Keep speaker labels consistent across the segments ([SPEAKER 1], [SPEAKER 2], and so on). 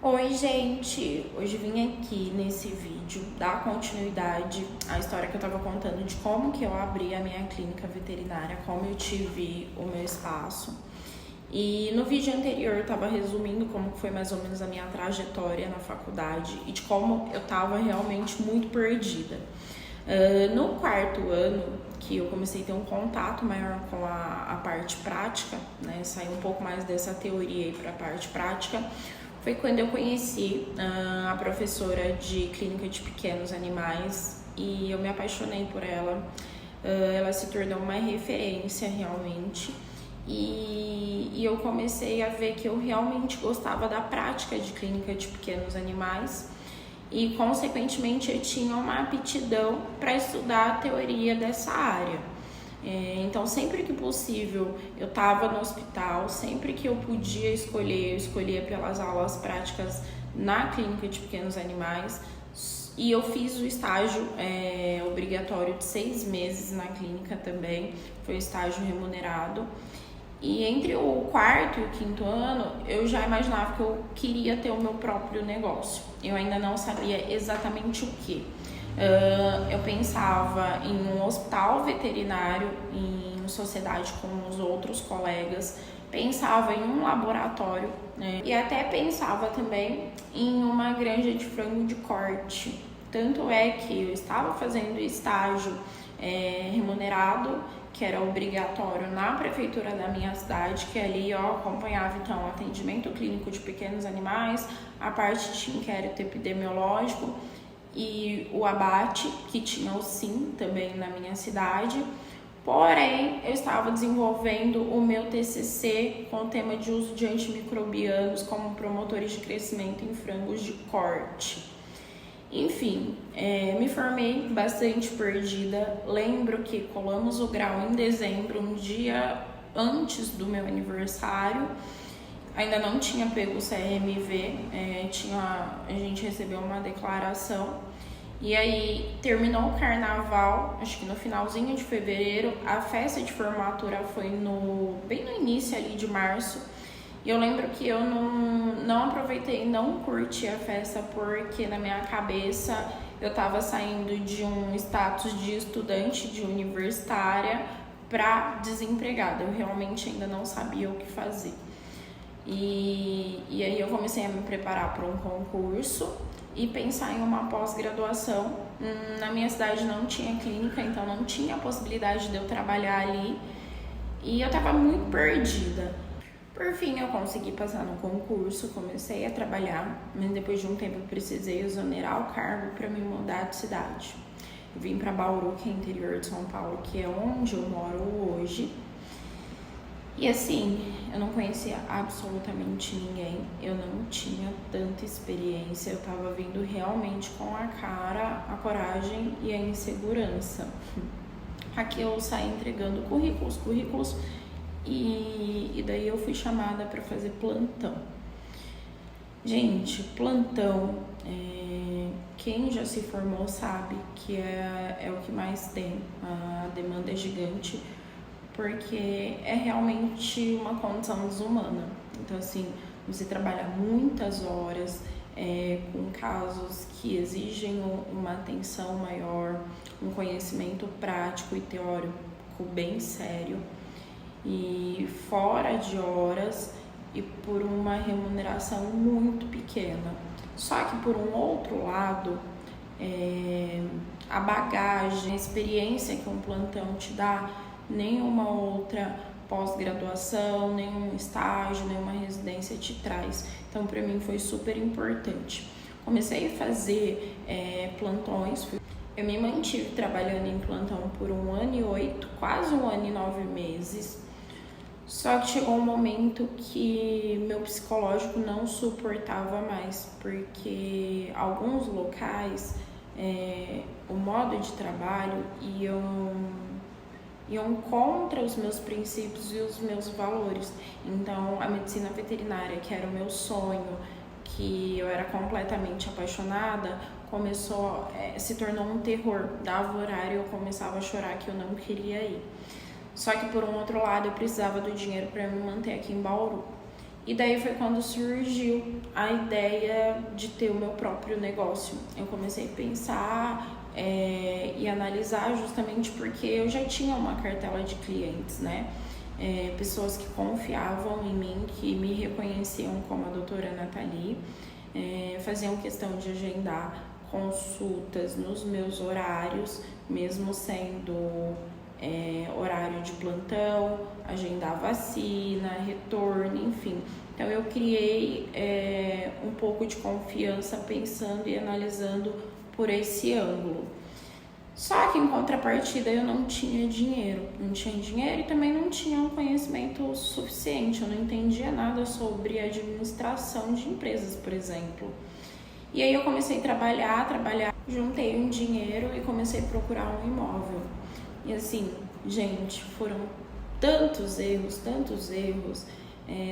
[SPEAKER 1] Oi, gente! Hoje vim aqui nesse vídeo dar continuidade à história que eu tava contando de como que eu abri a minha clínica veterinária, como eu tive o meu espaço. E no vídeo anterior eu tava resumindo como foi mais ou menos a minha trajetória na faculdade e de como eu tava realmente muito perdida. No quarto ano, que eu comecei a ter um contato maior com a parte prática, né, sair um pouco mais dessa teoria aí para a parte prática, foi quando eu conheci a professora de clínica de pequenos animais e eu me apaixonei por ela. Ela se tornou uma referência realmente e eu comecei a ver que eu realmente gostava da prática de clínica de pequenos animais e, consequentemente, eu tinha uma aptidão para estudar a teoria dessa área. Então, sempre que possível, eu estava no hospital, sempre que eu podia escolher, eu escolhia pelas aulas práticas na clínica de pequenos animais. E eu fiz o estágio obrigatório de 6 meses na clínica também, foi o estágio remunerado. E entre o quarto e o quinto ano, eu já imaginava que eu queria ter o meu próprio negócio. Eu ainda não sabia exatamente o que. Eu pensava em um hospital veterinário, em sociedade com os outros colegas, pensava em um laboratório, né? E até pensava também em uma granja de frango de corte. Tanto é que eu estava fazendo estágio remunerado, que era obrigatório na prefeitura da minha cidade, que ali eu acompanhava então o atendimento clínico de pequenos animais, a parte de inquérito epidemiológico e o abate, que tinha o SIM também na minha cidade. Porém, eu estava desenvolvendo o meu TCC com o tema de uso de antimicrobianos como promotores de crescimento em frangos de corte. Enfim, me formei bastante perdida. Lembro que colamos o grau em dezembro, um dia antes do meu aniversário. Ainda não tinha pego o CRMV, a gente recebeu uma declaração. E aí terminou o carnaval, acho que no finalzinho de fevereiro. A festa de formatura foi bem no início ali de março. E eu lembro que eu não aproveitei, não curti a festa, porque na minha cabeça eu tava saindo de um status de estudante, de universitária, para desempregada. Eu realmente ainda não sabia o que fazer. E aí eu comecei a me preparar para um concurso e pensar em uma pós-graduação. Na minha cidade não tinha clínica, então não tinha a possibilidade de eu trabalhar ali. E eu tava muito perdida. Por fim, eu consegui passar no concurso, comecei a trabalhar, mas depois de um tempo eu precisei exonerar o cargo para me mudar de cidade. Eu vim para Bauru, que é interior de São Paulo, que é onde eu moro hoje. E assim, eu não conhecia absolutamente ninguém, eu não tinha tanta experiência, eu tava vindo realmente com a cara, a coragem e a insegurança. Aqui eu saí entregando currículos, e daí eu fui chamada para fazer plantão. Gente, plantão, quem já se formou sabe que é o que mais tem, a demanda é gigante, porque é realmente uma condição desumana. Então, assim, você trabalha muitas horas, com casos que exigem uma atenção maior, um conhecimento prático e teórico bem sério, e fora de horas e por uma remuneração muito pequena. Só que, por um outro lado, a bagagem, a experiência que um plantão te dá, nenhuma outra pós-graduação, nenhum estágio, nenhuma residência te traz. Então, para mim foi super importante. Comecei a fazer plantões. Eu me mantive trabalhando em plantão por 1 ano e 8, quase 1 ano e 9 meses. Só que chegou um momento que meu psicológico não suportava mais, porque alguns locais, o modo de trabalho iam contra os meus princípios e os meus valores. Então, a medicina veterinária, que era o meu sonho, que eu era completamente apaixonada, se tornou um terror. Dava horário, eu começava a chorar que eu não queria ir. Só que, por um outro lado, eu precisava do dinheiro para me manter aqui em Bauru. E daí foi quando surgiu a ideia de ter o meu próprio negócio. Eu comecei a pensar e analisar justamente porque eu já tinha uma cartela de clientes, né? Pessoas que confiavam em mim, que me reconheciam como a doutora Nathalie, faziam questão de agendar consultas nos meus horários, mesmo sendo horário de plantão, agendar vacina, retorno, enfim. Então eu criei um pouco de confiança pensando e analisando por esse ângulo. Só que em contrapartida eu não tinha dinheiro e também não tinha um conhecimento suficiente, eu não entendia nada sobre administração de empresas, por exemplo. E aí eu comecei a trabalhar, juntei um dinheiro e comecei a procurar um imóvel. E assim, gente, foram tantos erros,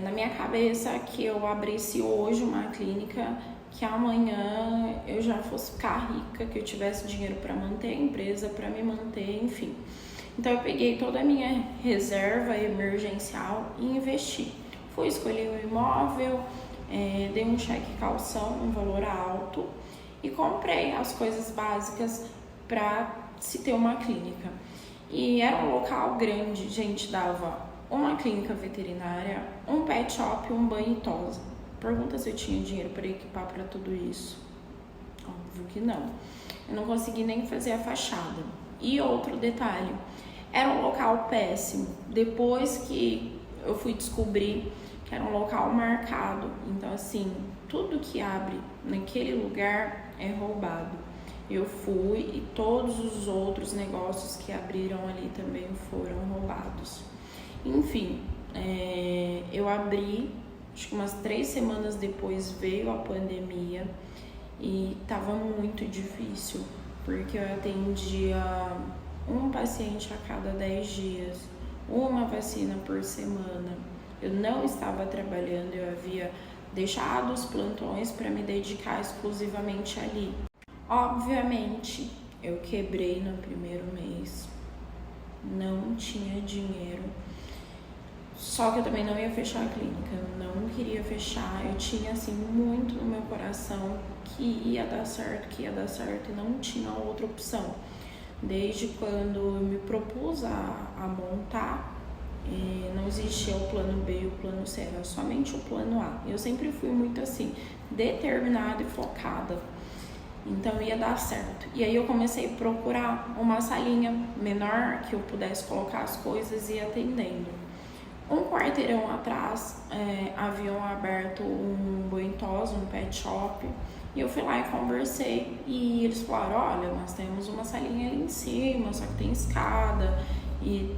[SPEAKER 1] na minha cabeça que eu abrisse hoje uma clínica, que amanhã eu já fosse ficar rica, que eu tivesse dinheiro para manter a empresa, para me manter, enfim. Então eu peguei toda a minha reserva emergencial e investi. Fui escolher um imóvel, dei um cheque calção, um valor alto, e comprei as coisas básicas para se ter uma clínica. E era um local grande, gente, dava uma clínica veterinária, um pet shop, um banho e tosa. Pergunta se eu tinha dinheiro para equipar para tudo isso. Óbvio que não. Eu não consegui nem fazer a fachada. E outro detalhe, era um local péssimo. Depois que eu fui descobrir que era um local marcado, então assim, tudo que abre naquele lugar é roubado. Eu fui e todos os outros negócios que abriram ali também foram roubados. Enfim, eu abri, acho que umas 3 semanas depois veio a pandemia e tava muito difícil, porque eu atendia um paciente a cada 10 dias, uma vacina por semana. Eu não estava trabalhando, eu havia deixado os plantões para me dedicar exclusivamente ali. Obviamente, eu quebrei no primeiro mês, não tinha dinheiro, só que eu também não ia fechar a clínica, eu não queria fechar, eu tinha assim muito no meu coração que ia dar certo e não tinha outra opção. Desde quando eu me propus a montar, não existia o plano B e o plano C, era somente o plano A. Eu sempre fui muito assim, determinada e focada. Então ia dar certo. E aí eu comecei a procurar uma salinha menor que eu pudesse colocar as coisas e ir atendendo. Um quarteirão atrás haviam aberto um boentosa, um pet shop, e eu fui lá e conversei e eles falaram, olha, nós temos uma salinha ali em cima, só que tem escada e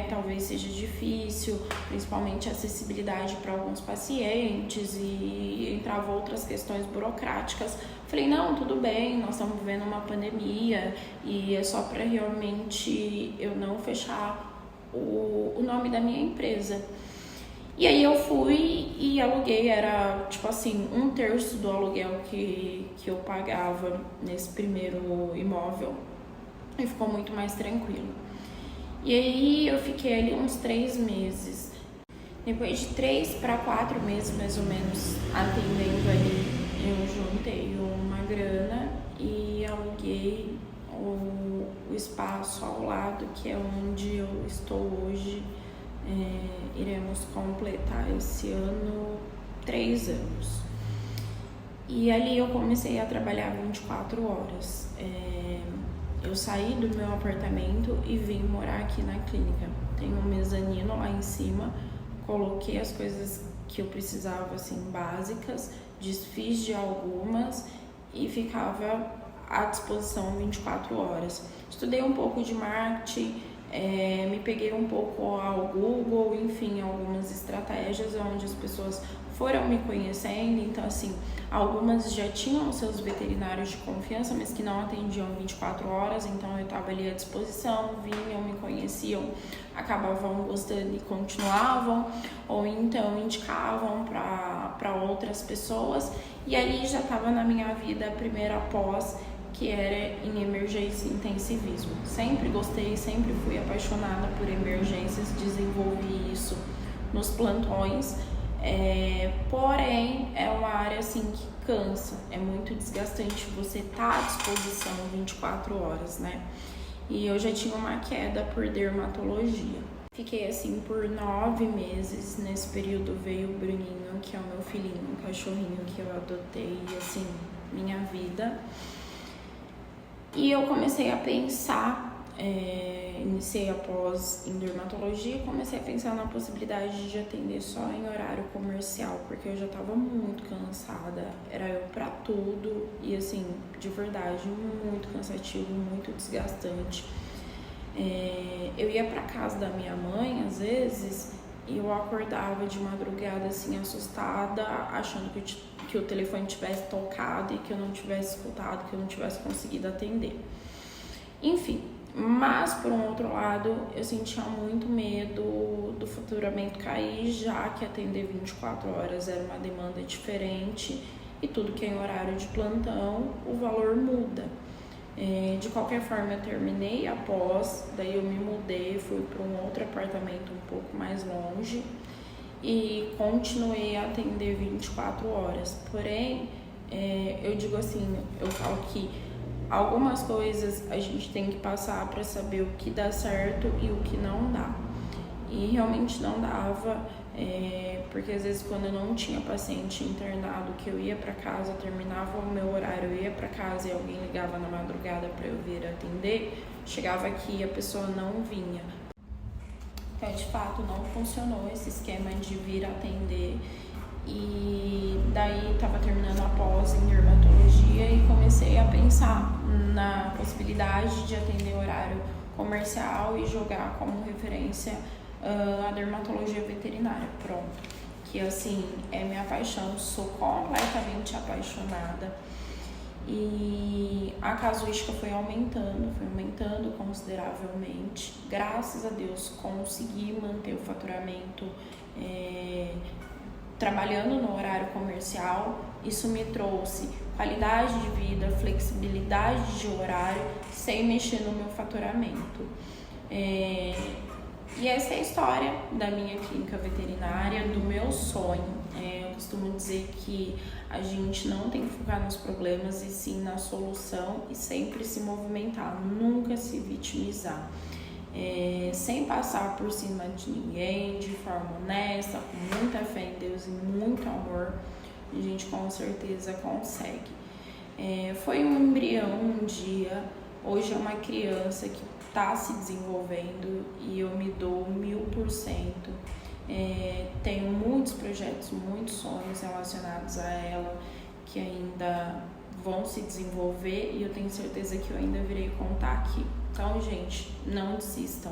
[SPEAKER 1] talvez seja difícil, principalmente a acessibilidade para alguns pacientes e entravam outras questões burocráticas. Falei, não, tudo bem, nós estamos vivendo uma pandemia e é só para realmente eu não fechar o nome da minha empresa. E aí eu fui e aluguei, era tipo assim, 1/3 do aluguel que eu pagava nesse primeiro imóvel e ficou muito mais tranquilo. E aí eu fiquei ali uns 3 meses. Depois de 3 para 4 meses mais ou menos atendendo ali, eu juntei uma grana e aluguei o espaço ao lado, que é onde eu estou hoje. Iremos completar esse ano 3 anos. E ali eu comecei a trabalhar 24 horas. Eu saí do meu apartamento e vim morar aqui na clínica. Tem um mezanino lá em cima, coloquei as coisas que eu precisava, assim, básicas, desfiz de algumas e ficava à disposição 24 horas. Estudei um pouco de marketing, me peguei um pouco ao Google, enfim, algumas estratégias onde as pessoas foram me conhecendo. Então, assim, algumas já tinham seus veterinários de confiança, mas que não atendiam 24 horas, então eu estava ali à disposição, vinham, me conheciam, acabavam gostando e continuavam, ou então indicavam para outras pessoas, e ali já estava na minha vida a primeira pós, que era em emergência e intensivismo. Sempre gostei, sempre fui apaixonada por emergências, desenvolvi isso nos plantões. Porém, é uma área assim que cansa, é muito desgastante você estar à disposição 24 horas, né? E eu já tinha uma queda por dermatologia. Fiquei assim por 9 meses. Nesse período veio o Bruninho, que é o meu filhinho, um cachorrinho que eu adotei, assim, minha vida. E eu comecei a pensar, iniciei após em dermatologia, comecei a pensar na possibilidade de atender só em horário comercial, porque eu já tava muito cansada, era eu pra tudo e assim, de verdade, muito cansativo, muito desgastante. Eu ia pra casa da minha mãe, às vezes, e eu acordava de madrugada assim, assustada, achando que o telefone tivesse tocado e que eu não tivesse escutado, que eu não tivesse conseguido atender. Enfim, mas por um outro lado, eu sentia muito medo do faturamento cair, já que atender 24 horas era uma demanda diferente e tudo que é em horário de plantão, o valor muda. De qualquer forma, eu terminei após, daí eu me mudei, fui para um outro apartamento um pouco mais longe e continuei a atender 24 horas. Porém, eu digo assim, eu falo que algumas coisas a gente tem que passar para saber o que dá certo e o que não dá. E realmente não dava, porque às vezes quando eu não tinha paciente internado, que eu ia para casa, terminava o meu horário, eu ia para casa e alguém ligava na madrugada para eu vir atender, chegava aqui e a pessoa não vinha. Então, de fato, não funcionou esse esquema de vir atender. E daí estava terminando a pós em dermatologia e comecei a pensar na possibilidade de atender horário comercial e jogar como referência a dermatologia veterinária, pronto. Que assim, é minha paixão, sou completamente apaixonada. E a casuística foi aumentando consideravelmente. Graças a Deus consegui manter o faturamento trabalhando no horário comercial. Isso me trouxe qualidade de vida, flexibilidade de horário, sem mexer no meu faturamento. E essa é a história da minha clínica veterinária, do meu sonho. Eu costumo dizer que a gente não tem que focar nos problemas e sim na solução e sempre se movimentar, nunca se vitimizar. Sem passar por cima de ninguém, de forma honesta, com muita fé em Deus e muito amor, a gente com certeza consegue. Foi um embrião um dia, hoje é uma criança que está se desenvolvendo e eu me dou 1000%. Tenho muitos projetos, muitos sonhos relacionados a ela que ainda vão se desenvolver e eu tenho certeza que eu ainda virei contar aqui. Então, gente, não desistam.